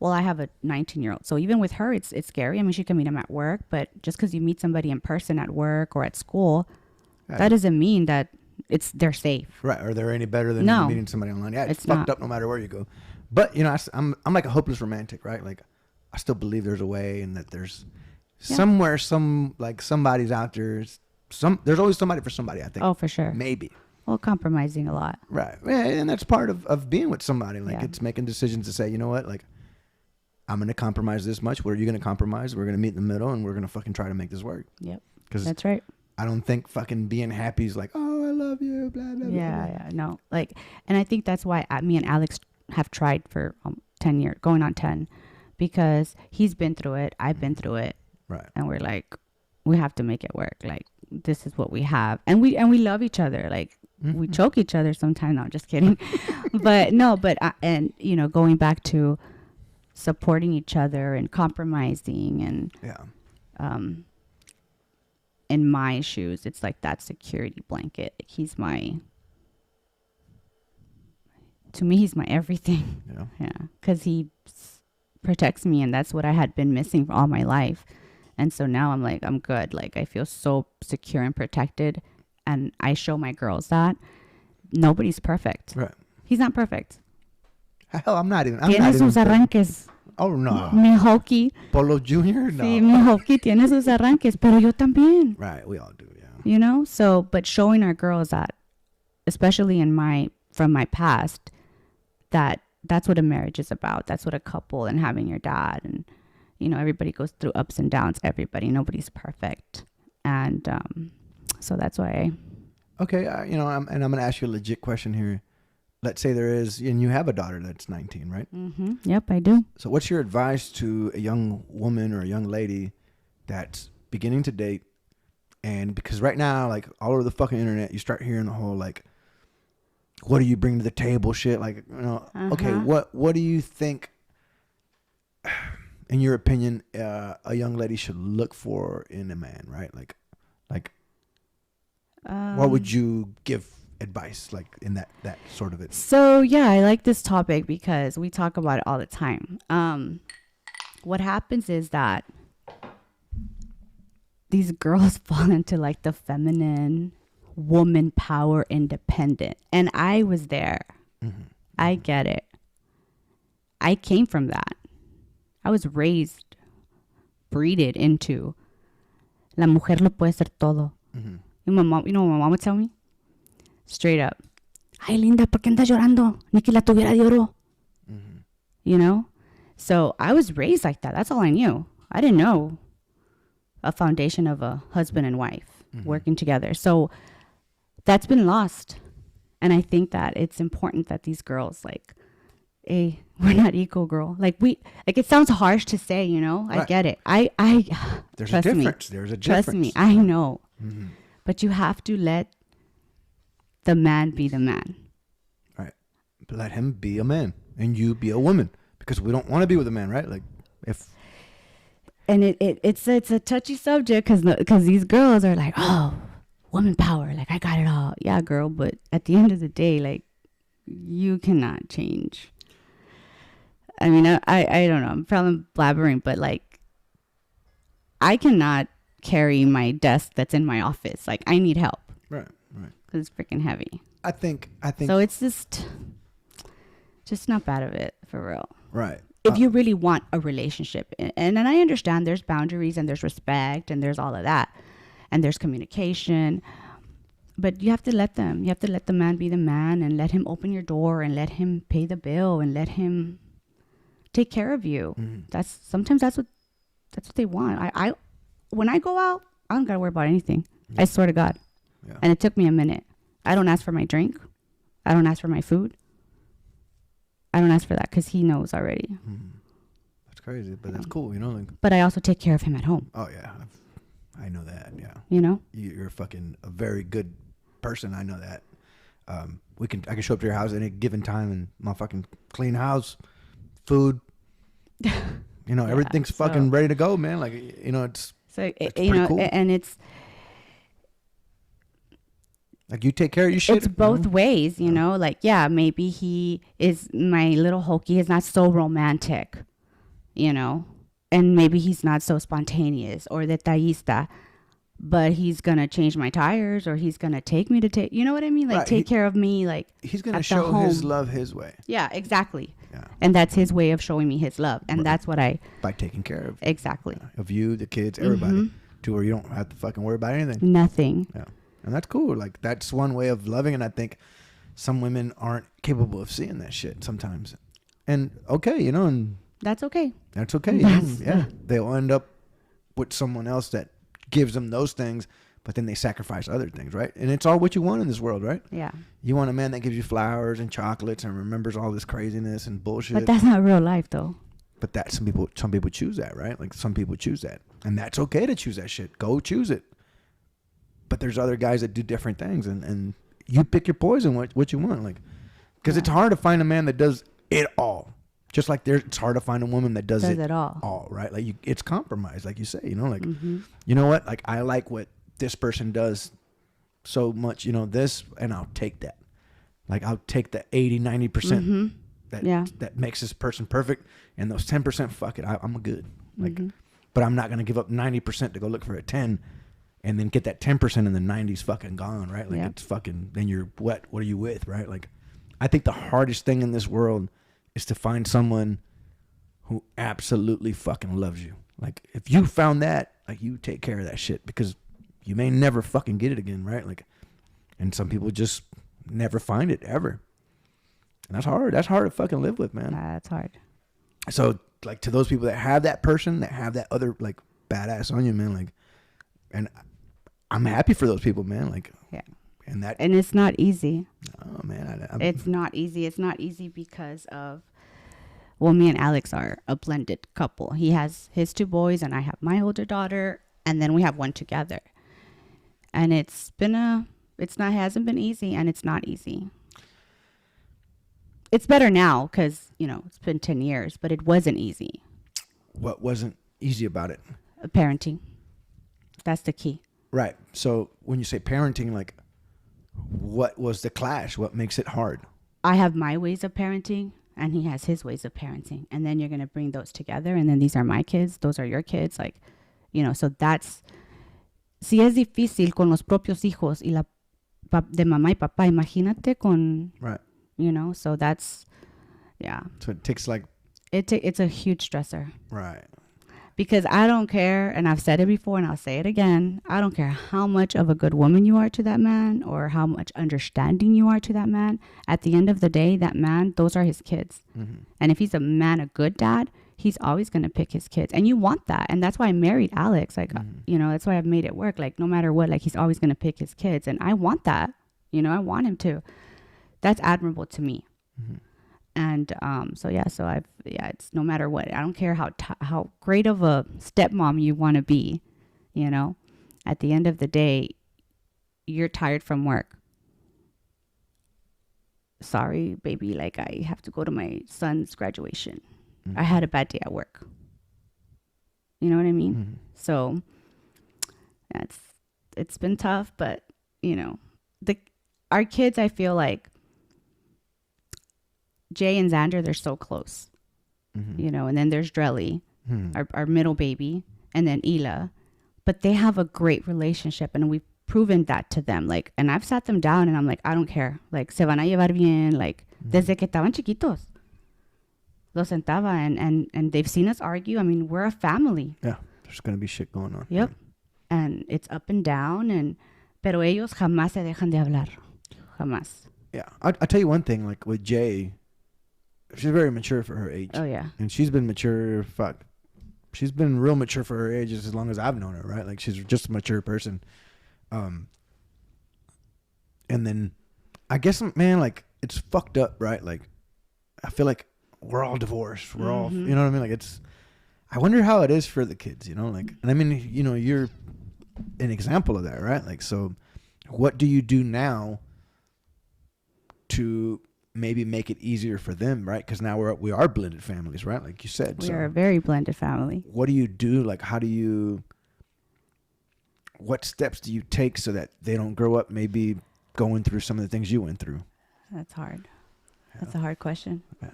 well, I have a 19-year-old, so even with her, it's scary. I mean, she can meet him at work, but just because you meet somebody in person at work or at school, Yeah. that doesn't mean that they're safe. Right? Are they any better than No. meeting somebody online? Yeah, it's It's fucked not. up no matter where you go. But you know, I'm like a hopeless romantic, right? Like, I still believe there's a way, and that there's somewhere somebody's out there. There's always somebody for somebody. I think. Oh, for sure. Maybe. Well, compromising a lot. Right. Yeah, and that's part of being with somebody. Like, Yeah. it's making decisions to say, you know what, like, I'm gonna compromise this much. What are you gonna compromise? We're gonna meet in the middle, and we're gonna fucking try to make this work. Yep. Because That's right. I don't think fucking being happy is like, oh, I love you, blah blah. Yeah, blah. yeah, no. Like, and I think that's why me and Alex have tried for 10 years, going on 10, because he's been through it, I've been through it, Right. and we're like, we have to make it work. Like, this is what we have, and we love each other. Like, we Mhm. choke each other sometimes. No, I'm just kidding. But no, and you know, going back to supporting each other and compromising, and Yeah. in my shoes, it's like that security blanket. Like, to me, he's my everything. Yeah. Yeah, because he protects me, and that's what I had been missing for all my life. And so now I'm like, I'm good. Like, I feel so secure and protected, and I show my girls that nobody's perfect. Right. He's not perfect. Hell, I'm not even. Tiene sus arranques. Oh no. Mi Hoki. Polo Junior. No. Sí, mi Hoki tiene sus arranques, pero yo también. Right. We all do. Yeah. You know? So, but showing our girls that, especially from my past, that's what a marriage is about. That's what a couple and having your dad, and you know, everybody goes through ups and downs. Nobody's perfect. And so that's why Okay. You know, I'm going to ask you a legit question here. Let's say there is, and you have a daughter that's 19, right? Yep, I do. So what's your advice to a young woman or a young lady that's beginning to date? And because right now, like, all over the fucking internet, you start hearing the whole, like, what do you bring to the table shit? Like, you know, okay, what do you think, in your opinion, a young lady should look for in a man, right? Like, what would you give advice, like in that sort of it? So yeah, I like this topic because we talk about it all the time. What happens is that these girls fall into like the feminine, woman power, independent, and I was there. Mm-hmm. I get it. I came from that. I was raised, breeded into la mujer lo puede hacer todo. Mm-hmm. And my mom, you know what my mom would tell me? Straight up. Ay, linda, ¿por qué andas llorando? Ni que la tuviera de oro. Mm-hmm. You know? So I was raised like that. That's all I knew. I didn't know a foundation of a husband and wife working together. So that's been lost. And I think that it's important that these girls, like, hey, we're not equal, girl. Like, it sounds harsh to say, you know? Right. I get it. There's trust a difference. Me. There's a difference. Trust me. I know. Mm-hmm. But you have to let the man be the man. Right. Let him be a man and you be a woman, because we don't want to be with a man, right? Like, if. And it's a touchy subject because these girls are like, oh, woman power, like I got it all. Yeah, girl, but at the end of the day, like, you cannot change. I mean, I don't know. I'm probably blabbering, but like, I cannot carry my desk that's in my office. Like, I need help. Right. Right. Because it's freaking heavy. I think. So it's just not bad of it, for real. Right. If you really want a relationship, and I understand there's boundaries and there's respect and there's all of that, and there's communication, but you have to let the man be the man and let him open your door and let him pay the bill and let him take care of you. Mm-hmm. Sometimes that's what they want. I when I go out, I don't gotta worry about anything. Yeah. I swear to God. Yeah. And it took me a minute. I don't ask for my drink. I don't ask for my food. I don't ask for that because he knows already. That's crazy, but that's cool, you know. Like, but I also take care of him at home. oh yeah, I know that. Yeah, you know, you're a very good person. I know that. I can show up to your house at any given time and motherfucking clean house, food. You know, everything's fucking ready to go, man. Like, you know, it's you know, cool. And it's like you take care of your shit. It's both ways, you know. Like, yeah, maybe my little hokey is not so romantic, you know, and maybe he's not so spontaneous or detallista, but he's gonna change my tires or he's gonna take me to you know what I mean? Like, take care of me. Like, he's gonna show his love his way. Yeah, exactly. Yeah. And that's his way of showing me his love, and that's what by taking care of exactly of you, the kids, everybody, to where you don't have to fucking worry about anything. Nothing. Yeah. And that's cool. Like, that's one way of loving. And I think some women aren't capable of seeing that shit sometimes. And okay, you know, and that's okay. That's okay. Yeah. They'll end up with someone else that gives them those things, but then they sacrifice other things, right? And it's all what you want in this world, right? Yeah. You want a man that gives you flowers and chocolates and remembers all this craziness and bullshit. But that's not real life, though. But that some people choose that, right? Like, some people choose that. And that's okay to choose that shit. Go choose it. But there's other guys that do different things, and you pick your poison, what you want, like, because it's hard to find a man that does it all. Just like it's hard to find a woman that does it all, right? Like, it's compromise, like you say, you know, like, you know what? Like, I like what this person does so much, you know, this, and I'll take that. Like, I'll take the 80-90% that makes this person perfect, and those 10%, fuck it, I'm good. Like, but I'm not gonna give up 90% to go look for a 10. And then get that 10% and the 90's fucking gone, right? Like, it's fucking, then you're what are you with, right? Like, I think the hardest thing in this world is to find someone who absolutely fucking loves you. Like, if you found that, like, you take care of that shit, because you may never fucking get it again, right? Like, and some people just never find it ever. And that's hard. That's hard to fucking live with, man. That's hard. So, like, to those people that have that person, that have that other, like, badass on you, man, like, and I'm happy for those people, man. Like, yeah. And it's not easy. Oh man, it's not easy. It's not easy because of, well, me and Alex are a blended couple. He has his 2 boys and I have my older daughter, and then we have one together. And it hasn't been easy, and it's not easy. It's better now because, you know, it's been 10 years, but it wasn't easy. What wasn't easy about it? Parenting. That's the key. Right. So when you say parenting, like, what was the clash? What makes it hard? I have my ways of parenting and he has his ways of parenting. And then you're going to bring those together. And then these are my kids. Those are your kids. Like, you know, so that's, si es difícil con los propios hijos y la de mamá y papá, imagínate con, Right. you know, so that's, yeah. So it takes like, It's a huge stressor. right. Because I don't care, and I've said it before and I'll say it again, I don't care how much of a good woman you are to that man or how much understanding you are to that man. At the end of the day, that man, those are his kids. Mm-hmm. And if he's a man, a good dad, he's always going to pick his kids. And you want that. And that's why I married Alex. Like, you know, that's why I've made it work. Like, no matter what, like, he's always going to pick his kids. And I want that. You know, I want him to. That's admirable to me. Mm-hmm. And so it's no matter what. I don't care how great of a stepmom you want to be, you know. At the end of the day, you're tired from work. Sorry, baby, like I have to go to my son's graduation. Mm-hmm. I had a bad day at work. You know what I mean? Mm-hmm. So it's been tough, but you know, our kids, I feel like Jay and Xander, they're so close, you know, and then there's Drelly, our middle baby, and then Ela, but they have a great relationship and we've proven that to them. Like, and I've sat them down and I'm like, I don't care. Like, se van a llevar bien. Like, desde que estaban chiquitos, los sentaba and they've seen us argue. I mean, we're a family. Yeah. There's going to be shit going on. Yep. Right? And it's up and down pero ellos jamás se dejan de hablar. Jamás. Yeah. I'll tell you one thing, like with Jay, she's very mature for her age. Oh, yeah. And she's been mature, she's been real mature for her age as long as I've known her, right? Like she's just a mature person. And then I guess, man, like it's fucked up, right? Like I feel like we're all divorced. We're all, you know what I mean? Like I wonder how it is for the kids, you know, like, and I mean, you know, you're an example of that, right? Like, so what do you do now to maybe make it easier for them, right? Because now we are blended families, right? Like you said. We are a very blended family. What do you do? Like, what steps do you take so that they don't grow up maybe going through some of the things you went through? That's hard. Yeah. That's a hard question. Yeah.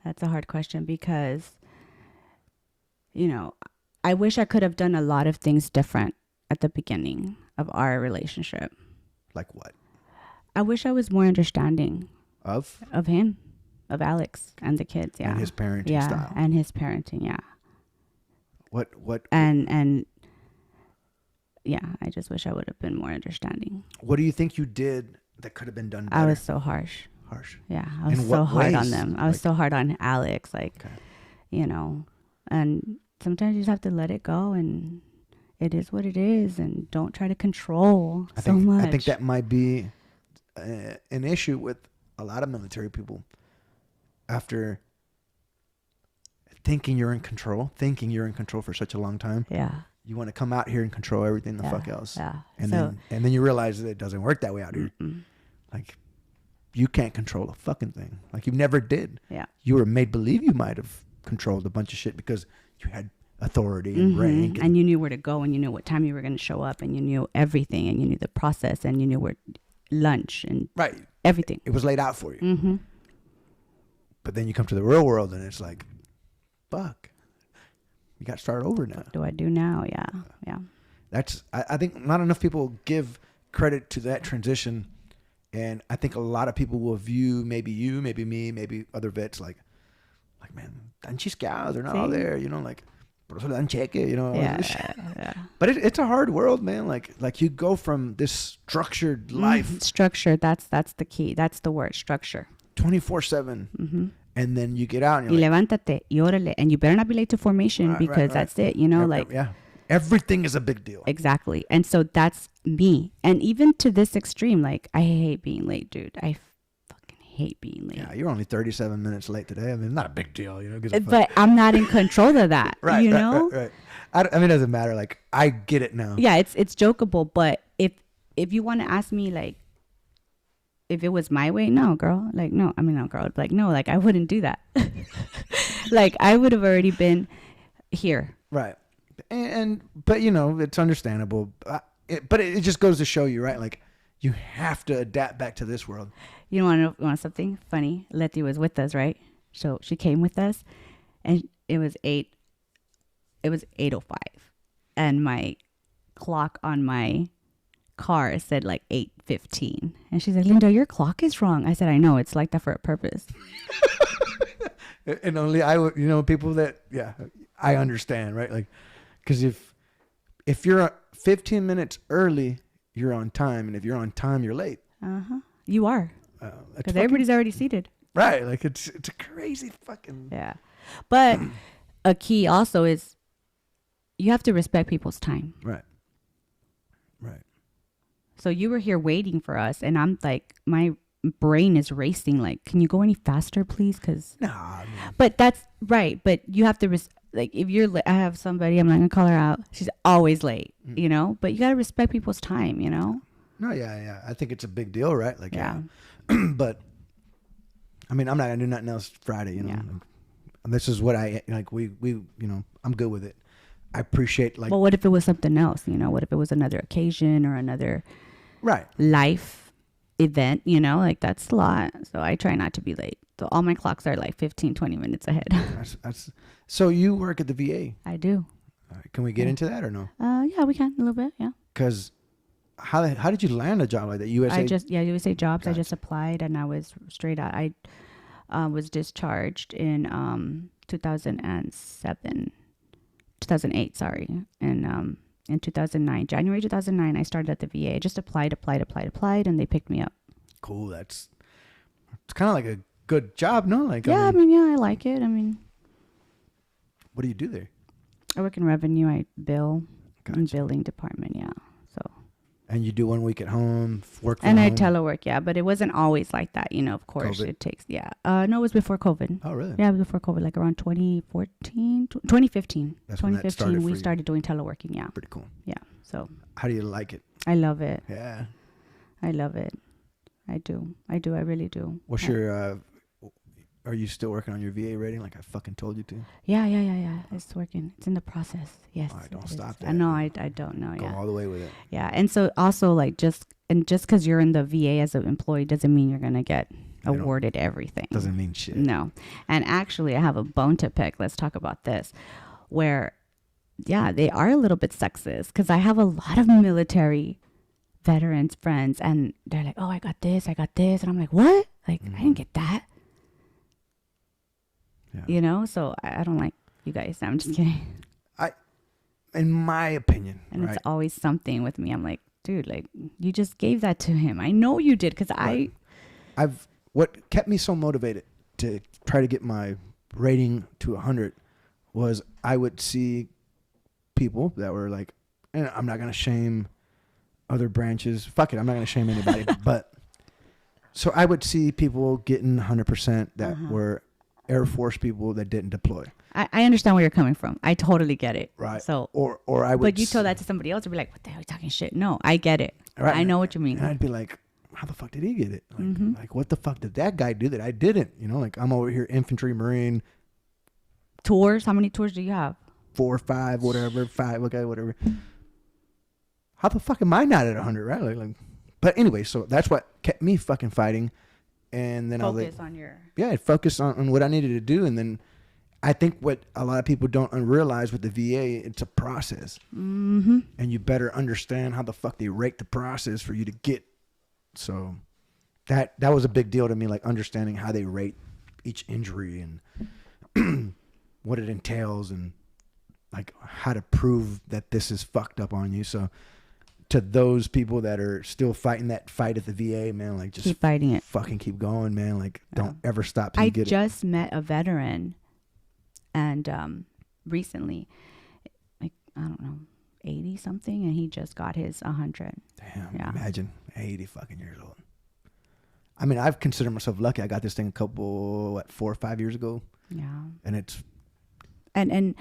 That's a hard question because, you know, I wish I could have done a lot of things different at the beginning of our relationship. Like what? I wish I was more understanding Of him, of Alex and the kids. Yeah. And his parenting style. And his parenting. Yeah. What? And yeah, I just wish I would have been more understanding. What do you think you did that could have been done better? I was so harsh. Harsh. Yeah. I was In so what hard on ways? them. I was so hard on Alex. Like, Okay. you know, and sometimes you just have to let it go and it is what it is and don't try to control so much. I think that might be an issue with a lot of military people after thinking you're in control for such a long time. Yeah. You want to come out here and control everything the Yeah, fuck else. yeah. And So- then you realize that it doesn't work that way out here. Mm-mm. Like you can't control a fucking thing. Like you never did. Yeah. You were made believe you might have controlled a bunch of shit because you had authority and rank. And you knew where to go and you knew what time you were going to show up and you knew everything and you knew the process and you knew where lunch and right. everything. It was laid out for you. Mm-hmm. But then you come to the real world and it's like, fuck. You got to start over now. What do I do now? Yeah. Yeah. That's, I think not enough people give credit to that transition. And I think a lot of people will view maybe you, maybe me, maybe other vets like man, tan chisqueados, they're not all there, you know, like, por eso le dan cheque, you know. Yeah. Yeah. But it's a hard world, man. Like you go from this structured life. Structure. That's the key. That's the word, structure. 24/7. Mm-hmm. And then you get out and Y you're like, levántate y órale. And you better not be late to formation Right, because right. that's it. You know, like. yeah. Everything is a big deal. Exactly. And so that's me. And even to this extreme, like I hate being late, dude. I fucking hate being late. Yeah, you're only 37 minutes late today. I mean, not a big deal, you know. Gives a fuck. But I'm not in control of that. Right, you right, know? right. I mean, it doesn't matter. Like, I get it now. Yeah, it's jokeable. But if you want to ask me, like, if it was my way, no, girl. Like, no. I mean, no, girl. Like, no, like, I wouldn't do that. Like, I would have already been here. Right. But you know, it's understandable. But it just goes to show you, right? Like, You have to adapt back to this world. You want something funny? Letty was with us, right? So she came with us, and it was 8:05, and my clock on my car said like 8:15, and she's like, Linda, your clock is wrong. I said, I know, it's like that for a purpose. And only I would, people that, I understand, right? Like, because if you're 15 minutes early, you're on time, and if you're on time, you're late. You are, because everybody's already seated. Right, like it's a crazy fucking. Yeah, but a key also is you have to respect people's time. Right. So you were here waiting for us, and I'm like, my brain is racing. Like, can you go any faster, please? Because but that's right. But you have to like, if you're I have somebody, I'm not gonna call her out. She's always late, But you gotta respect people's time, No, yeah. I think it's a big deal, right? Like, yeah. But I mean, I'm not gonna do nothing else Friday, Yeah. Like, this is what I like. We I'm good with it. I appreciate like. But what if it was something else? What if it was another occasion or another right life event? Like, that's a lot. So I try not to be late. So all my clocks are like 15, 20 minutes ahead. So you work at the VA? I do. Can we get into that or no? Yeah, we can a little bit. Yeah. Because how did you land a job like that? USA. USA Jobs. Gotcha. I just applied and I was straight out. I was discharged in 2008. Sorry, and in 2009, January 2009, I started at the VA. I just applied, and they picked me up. Cool. It's kind of like a good job, no? Like, yeah, I like it. What do you do there? I work in revenue. I bill in Gotcha. billing department. Yeah. So. And you do 1 week at home, work from and home? I telework, yeah, but it wasn't always like that, Of course, COVID? it takes, no, it was before COVID. Oh, really? Yeah, it was before COVID, like around 2015. That's when that started for we you. started doing teleworking, yeah. Pretty cool. Yeah, so. How do you like it? I love it. Yeah. I love it. I do. I really do. What's your, are you still working on your VA rating like I fucking told you to? Yeah. It's working. It's in the process. Yes. All right, don't stop that. I know. I don't know. Go Yeah. all the way with it. Yeah. And so also like just because you're in the VA as an employee doesn't mean you're going to get awarded everything. Doesn't mean shit. No. And actually I have a bone to pick. Let's talk about this where, they are a little bit sexist because I have a lot of military veterans friends and they're like, oh, I got this. And I'm like, what? Like, I didn't get that. Yeah. So I don't like you guys. I'm just kidding. In my opinion, And right? it's always something with me. I'm like, dude, like you just gave that to him. I know you did because What kept me so motivated to try to get my rating to 100 was I would see people that were like, and I'm not going to shame other branches. Fuck it. I'm not going to shame anybody. But so I would see people getting 100% that were Air Force people that didn't deploy. I understand where you're coming from. I totally get it. Right. So, or I would. but you told that to somebody else, they'd be like, what the hell are you talking shit? No, I get it. Right. I know what you mean. And I'd be like, how the fuck did he get it? Like what the fuck did that guy do that I didn't? Like I'm over here, infantry, Marine. Tours? How many tours do you have? 4 or 5, whatever, 5, okay, whatever. How the fuck am I not at 100, right? Like, but anyway, so that's what kept me fucking fighting. And then Focus on your... I'd focus on what I needed to do. And then I think what a lot of people don't realize with the VA, it's a process. Mm-hmm. And you better understand how the fuck they rate the process for you to get. So that was a big deal to me, like understanding how they rate each injury and what it entails and like how to prove that this is fucked up on you. So to those people that are still fighting that fight at the VA, man, like just keep fighting it. Fucking keep going, man. Like don't ever stop till you get it. I just met a veteran and recently, like, I don't know, 80 something, and he just got his 100. Damn, imagine 80 fucking years old. I mean, I've considered myself lucky. I got this thing a couple, 4 or 5 years ago. Yeah. And it's... And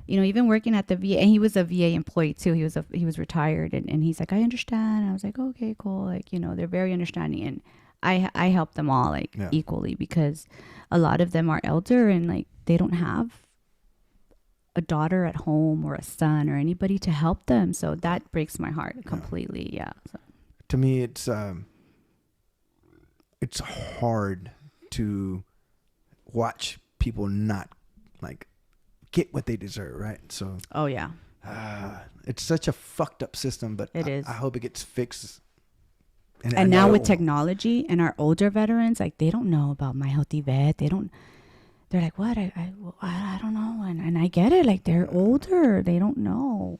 even working at the VA, and he was a VA employee too. He was retired, and he's like, I understand. And I was like, okay, cool. Like, they're very understanding, and I help them all equally because a lot of them are elder and like they don't have a daughter at home or a son or anybody to help them. So that breaks my heart completely. Yeah. So. to me, it's hard to watch people not like get what they deserve, right? So Oh yeah, it's such a fucked up system, but it is. I hope it gets fixed. I And know now it with won't. technology and our older veterans, like they don't know about My Healthy Vet. They're like, what? I don't know. And I get it. Like they're older. They don't know.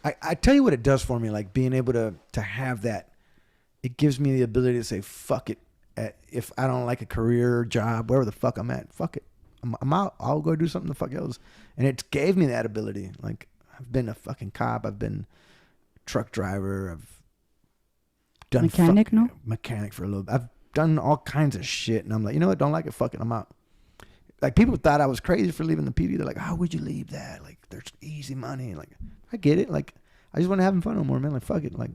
I tell you what it does for me, like being able to have that. It gives me the ability to say, fuck it. If I don't like a career, job, wherever the fuck I'm at, fuck it. I'm out. I'll go do something the fuck else. And it gave me that ability. Like I've been a fucking cop. I've been a truck driver. I've done Mechanic for a little bit. I've done all kinds of shit. And I'm like, you know what? Don't like it. Fuck it. I'm out. Like people thought I was crazy for leaving the PD. They're like, how would you leave that? Like there's easy money. Like I get it. Like I just want to have fun no more, man. Like fuck it. Like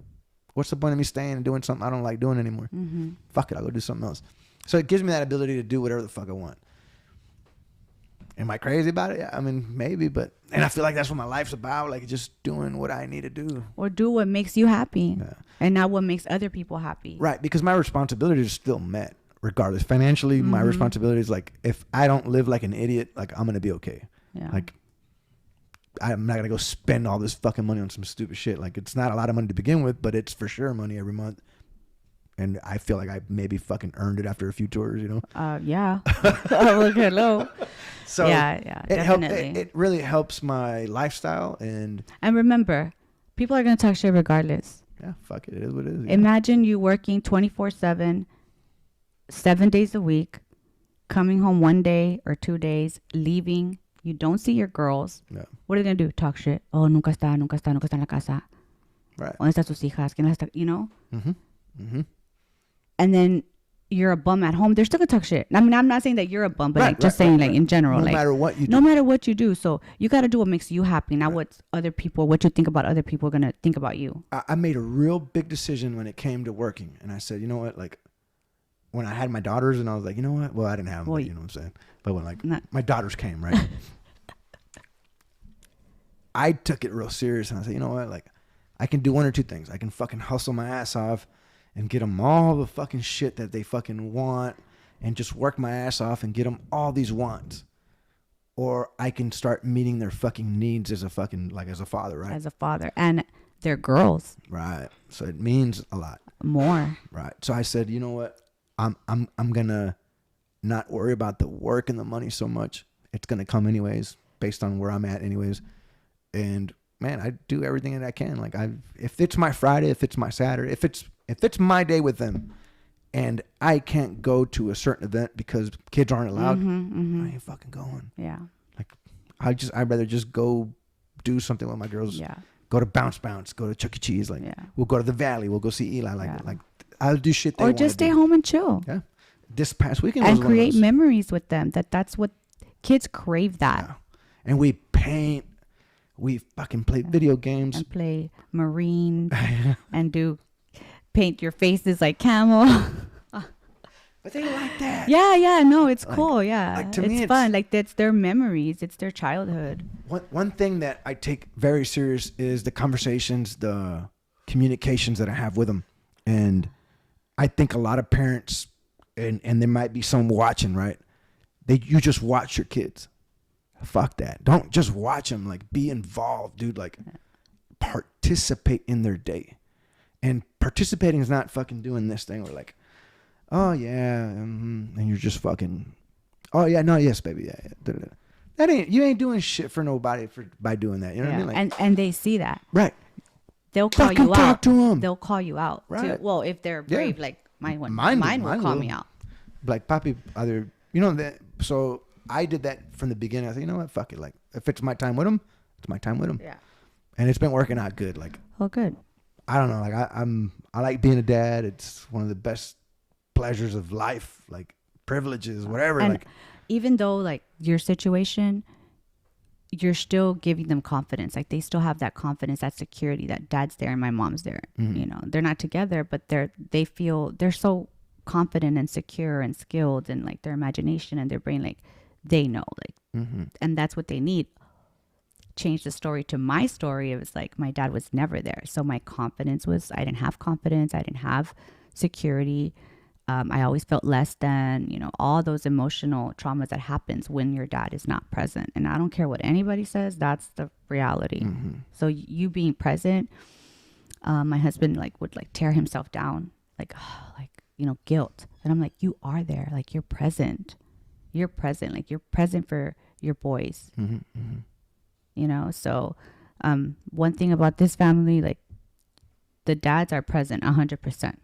what's the point of me staying and doing something I don't like doing anymore? Mm-hmm. Fuck it. I'll go do something else. So it gives me that ability to do whatever the fuck I want. Am I crazy about it? Yeah, I mean, maybe, and I feel like that's what my life's about. Like just doing what I need to do. Or do what makes you happy, Yeah. and not what makes other people happy. Right. Because my responsibility is still met regardless. Financially, my responsibility is like, if I don't live like an idiot, like I'm going to be okay. Yeah. Like I'm not going to go spend all this fucking money on some stupid shit. Like it's not a lot of money to begin with, but it's for sure money every month. And I feel like I maybe fucking earned it after a few tours, you know? Yeah. Oh, hello. So yeah, definitely. It really helps my lifestyle. And remember, people are going to talk shit regardless. yeah, fuck it. It is what it is. Yeah. Imagine you working 24/7, 7 days a week, coming home 1 day or 2 days, leaving. You don't see your girls. Yeah. What are they going to do? Talk shit. Oh, nunca está en la casa. Right. ¿Dónde están sus hijas? ¿Quién las está? You know? Mm-hmm. Mm-hmm. And then you're a bum at home. They're still going to talk shit. I mean, I'm not saying that you're a bum, but Right, like just saying like in general. No like, matter what you do. no matter what you do. So you got to do what makes you happy, not what you think about other people are going to think about you. I made a real big decision when it came to working. And I said, you know what? Like when I had my daughters and I was like, you know what? Well, I didn't have them, but you know what I'm saying? But when like my daughters came, right? I took it real serious and I said, you know what? Like I can do one or two things. I can fucking hustle my ass off and get them all the fucking shit that they fucking want and just work my ass off and get them all these wants. Or I can start meeting their fucking needs as a fucking, like as a father, right? As a father. And they're girls. Right. So it means a lot. More. Right. So I said, you know what? I'm gonna not worry about the work and the money so much. It's gonna come anyways, based on where I'm at anyways. And man, I do everything that I can. Like if it's my Friday, if it's my Saturday, if it's my day with them and I can't go to a certain event because kids aren't allowed, I ain't fucking going. Yeah. Like I'd rather just go do something with my girls. Yeah. Go to Bounce, go to Chuck E. Cheese. Like we'll go to the Valley. We'll go see Eli. Like I'll do shit they or want just stay do. home and chill. Yeah. This past weekend and was create memories with them. That's what kids crave that. Yeah. And we paint. We fucking play video games. And play Marine and paint your faces like camel. But they like that. Yeah, no, it's cool. Yeah. Like to me, it's fun. Like that's their memories. It's their childhood. One thing that I take very serious is the conversations, the communications that I have with them. And I think a lot of parents, and there might be some watching, right? You just watch your kids. Fuck that. Don't just watch them. Like be involved, dude. Like participate in their day. And participating is not fucking doing this thing where like, oh yeah, and you're just fucking, oh yeah, no, yes, baby, yeah. That you ain't doing shit for nobody by doing that. You know what I mean? Like, and they see that. Right. They'll call you out. Talk to them. They'll call you out. Right. Too. Well, if they're brave, like mine will call me out. Like papi, either you know that. So I did that from the beginning. I said, you know what, fuck it. Like if it's my time with them, it's my time with them. Yeah. And it's been working out good. Like, oh, good. I don't know. Like I like being a dad. It's one of the best pleasures of life. Like privileges, whatever. And like even though like your situation, you're still giving them confidence. Like they still have that confidence, that security that dad's there and my mom's there. Mm-hmm. You know, they're not together, but they feel they're so confident and secure and skilled and like their imagination and their brain, like they know, like, and that's what they need. change the story to my story, it was like my dad was never there. So my confidence was, I didn't have confidence. I didn't have security. I always felt less than, you know, all those emotional traumas that happens when your dad is not present. And I don't care what anybody says, that's the reality. So you being present, my husband like would like tear himself down, like, you know, guilt. And I'm like, you are there. Like, you're present. You're present. Like, you're present for your boys. You know, so one thing about this family, like, the dads are present 100%.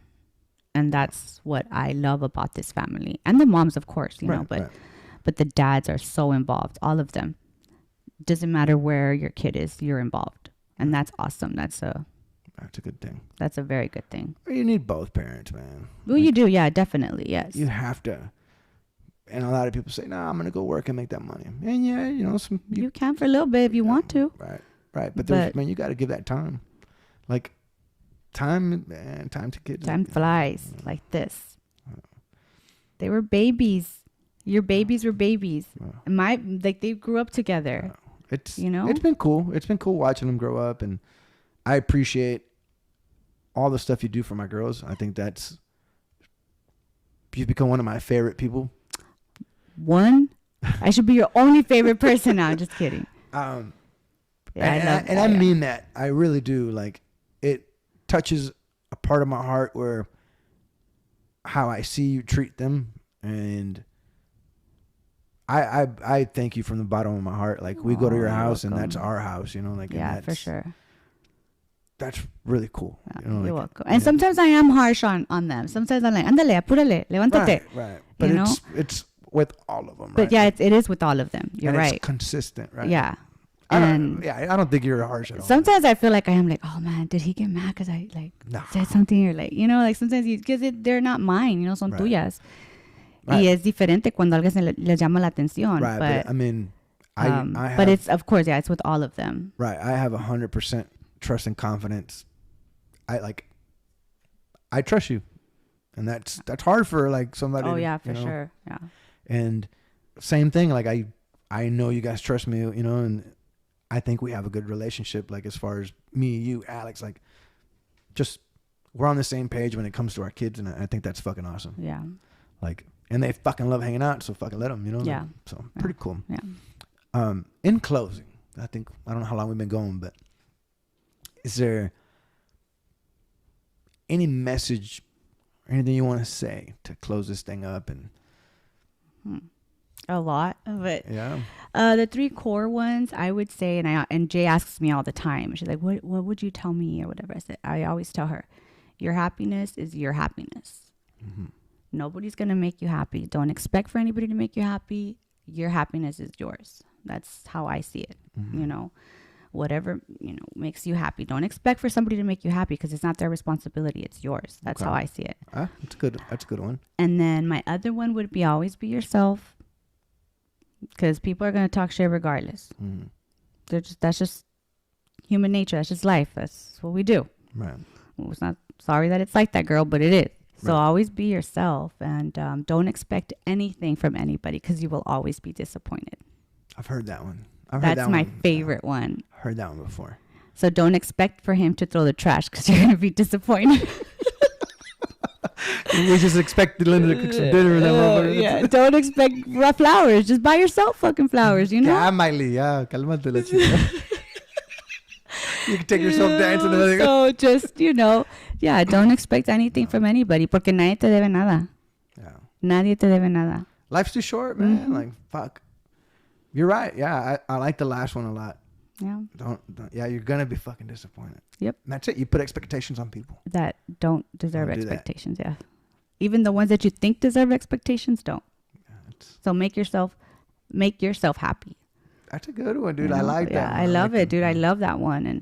And that's what I love about this family. And the moms, of course, you know, but the dads are so involved, all of them. Doesn't matter where your kid is, you're involved. And that's awesome. That's a good thing. That's a very good thing. You need both parents, man. Well, like, you do. Yeah, definitely. Yes. You have to. And a lot of people say, "No, I'm going to go work and make that money." And yeah, you know, you can for a little bit if you want to. Right. But man, you got to give that time. Like, time to kids. Time flies like this. They were babies. Your babies were babies. Like, they grew up together. It's, you know, it's been cool. It's been cool watching them grow up, and I appreciate all the stuff you do for my girls. I think you've become one of my favorite people. I should be your only favorite person now. Just kidding. I mean that. I really do. Like, it touches a part of my heart where how I see you treat them, and I thank you from the bottom of my heart. Like, we go to your house, and that's our house, you know. Like, yeah, for sure. That's really cool. Yeah, you know, you're welcome. And sometimes I am harsh on them. Sometimes I'm like, "Ándale, apúrale, levántate." Right. But it's with all of them. Right? But yeah, it is with all of them. You're right. It's consistent, right? Yeah. I don't think you're harsh at all. Sometimes I feel like I am like, oh man, did he get mad because I said something, or like, you know, like sometimes because they're not mine, you know, son tuyas. Right. Y es diferente cuando alguien les llama la atención. Right, but I mean, but it's, of course, yeah, it's with all of them. Right, I have 100% trust and confidence. I trust you, and that's hard for like somebody. Oh yeah, for sure, yeah. And same thing, like I know you guys trust me, you know, and I think we have a good relationship. Like, as far as me, you, Alex, like, just we're on the same page when it comes to our kids, and I think that's fucking awesome. Yeah. Like, and they fucking love hanging out, so fucking let them, you know. Yeah. Like, so pretty cool. Yeah. In closing, I don't know how long we've been going, but is there any message or anything you want to say to close this thing up? And a lot of it. Yeah. The 3 core ones, I would say, and Jay asks me all the time. She's like, what would you tell me or whatever? I always tell her, your happiness is your happiness. Nobody's going to make you happy. Don't expect for anybody to make you happy. Your happiness is yours. That's how I see it. You know, whatever, you know, makes you happy. Don't expect for somebody to make you happy, because it's not their responsibility. It's yours. That's how I see it. That's good. That's a good one. And then my other one would be always be yourself, because people are going to talk shit regardless. That's just human nature. That's just life. That's what we do. Right. Well, it's not sorry that it's like that, girl, but it is. So always be yourself, and don't expect anything from anybody, because you will always be disappointed. I've heard that one. That's my favorite one. I've heard that one before. So don't expect for him to throw the trash, because you're going to be disappointed. We just expected Linda to cook some dinner with that motherfucker. Yeah, don't expect rough flowers. Just buy yourself fucking flowers, you know? Yeah, Miley. Yeah, cálmate la chica. You can take yourself dancing. So just, you know, yeah, don't expect anything from anybody, porque nadie te debe nada. Yeah. Nadie te debe nada. Life's too short, man. Like, fuck. You're right. Yeah, I like the last one a lot. Yeah. Don't yeah, you're gonna be fucking disappointed. Yep. And that's it. You put expectations on people that don't deserve Don't do expectations. Yeah. Even the ones that you think deserve expectations don't. Yeah, so make yourself happy. That's a good one, dude. You know? I like that. I love it, dude. I love that one. And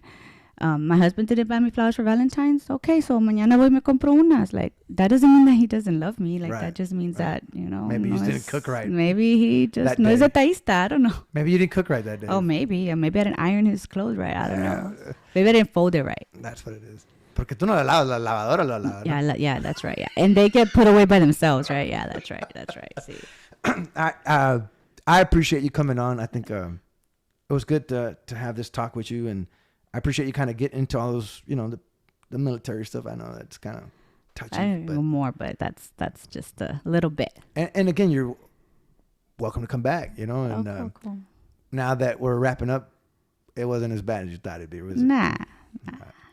my husband didn't buy me flowers for Valentine's. Okay, so mañana voy me compro unas. Like, that doesn't mean that he doesn't love me. Like, that just means that, you know. Maybe you just didn't cook right. Maybe he just no es detallista. I don't know. Maybe you didn't cook right that day. Oh, maybe. Maybe I didn't iron his clothes right. I don't know. Maybe I didn't fold it right. That's what it is. Porque tú no la lavas, la lavadora la lava. Yeah, yeah, that's right. Yeah, and they get put away by themselves, right? Yeah, that's right. That's right. See, I appreciate you coming on. I think it was good to have this talk with you, and I appreciate you kind of getting into all those, the military stuff. I know that's kind of touchy. I know more, but that's just a little bit. And again, you're welcome to come back, and Cool. now that we're wrapping up, it wasn't as bad as you thought it'd be, was it? Nah.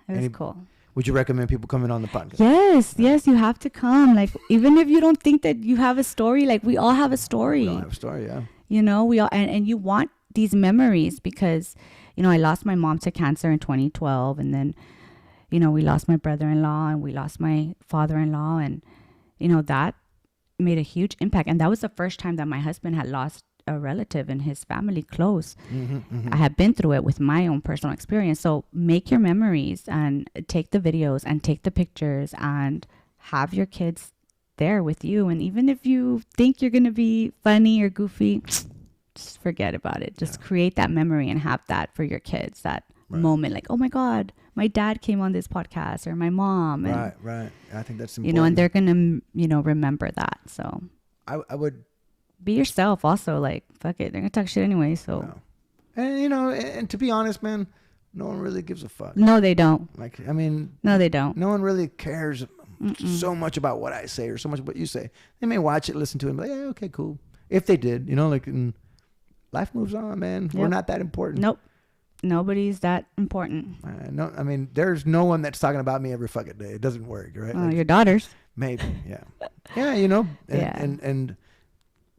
It was cool. Would you recommend people coming on the podcast? Yes, you have to come. Like, even if you don't think that you have a story, like, we all have a story. We all have a story, yeah. We all, and you want these memories because, I lost my mom to cancer in 2012, and then, we lost my brother-in-law, and we lost my father-in-law, and, that made a huge impact. And that was the first time that my husband had lost a relative in his family close. I have been through it with my own personal experience. So make your memories and take the videos and take the pictures and have your kids there with you. And even if you think you're going to be funny or goofy, just forget about it. Just create that memory and have that for your kids, that moment. Like, oh my God, my dad came on this podcast, or my mom. And, right. I think that's important. and they're going to, remember that. So I would be yourself also. Like, fuck it, they're gonna talk shit anyway, so no. And and to be honest, man, no one really gives a fuck. No, they don't. Like, I mean, no, they don't. No one really cares so much about what I say or so much about what you say. They may watch it, listen to it, and be like, yeah, okay, cool. If they did, life moves on, man. We're not that important. Nope. Nobody's that important. No, I mean, there's no one that's talking about me every fucking day. It doesn't work, right? Like, Your daughters. Maybe, yeah. And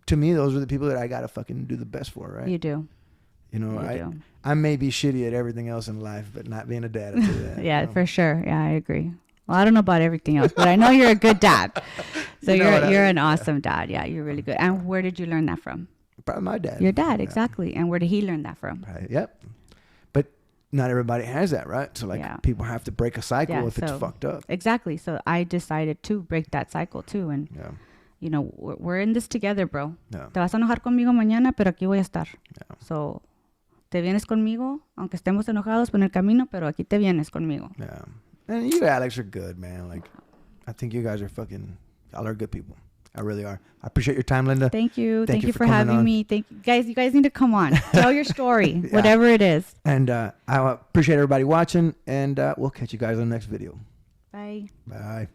to me, those are the people that I gotta fucking do the best for, right? You do. I may be shitty at everything else in life, but not being a dad. I'll do that, yeah, for sure. Yeah, I agree. Well, I don't know about everything else, but I know you're a good dad. So you're an awesome dad. Yeah, you're really good. And where did you learn that from? Probably my dad. Your dad, exactly. And where did he learn that from? Right. Yep. But not everybody has that, right? So people have to break a cycle if it's fucked up. Exactly. So I decided to break that cycle too, and. Yeah. We're in this together, bro. Yeah. Te vas a enojar conmigo mañana, pero aquí voy a estar. Yeah. So, te vienes conmigo, aunque estemos enojados por el camino, pero aquí te vienes conmigo. Yeah. And you, Alex, are good, man. Like, I think you guys are y'all are good people. I really are. I appreciate your time, Linda. Thank you. Thank you for having me. Thank you. Guys, you guys need to come on. Tell your story, whatever it is. And I appreciate everybody watching, and we'll catch you guys on the next video. Bye. Bye.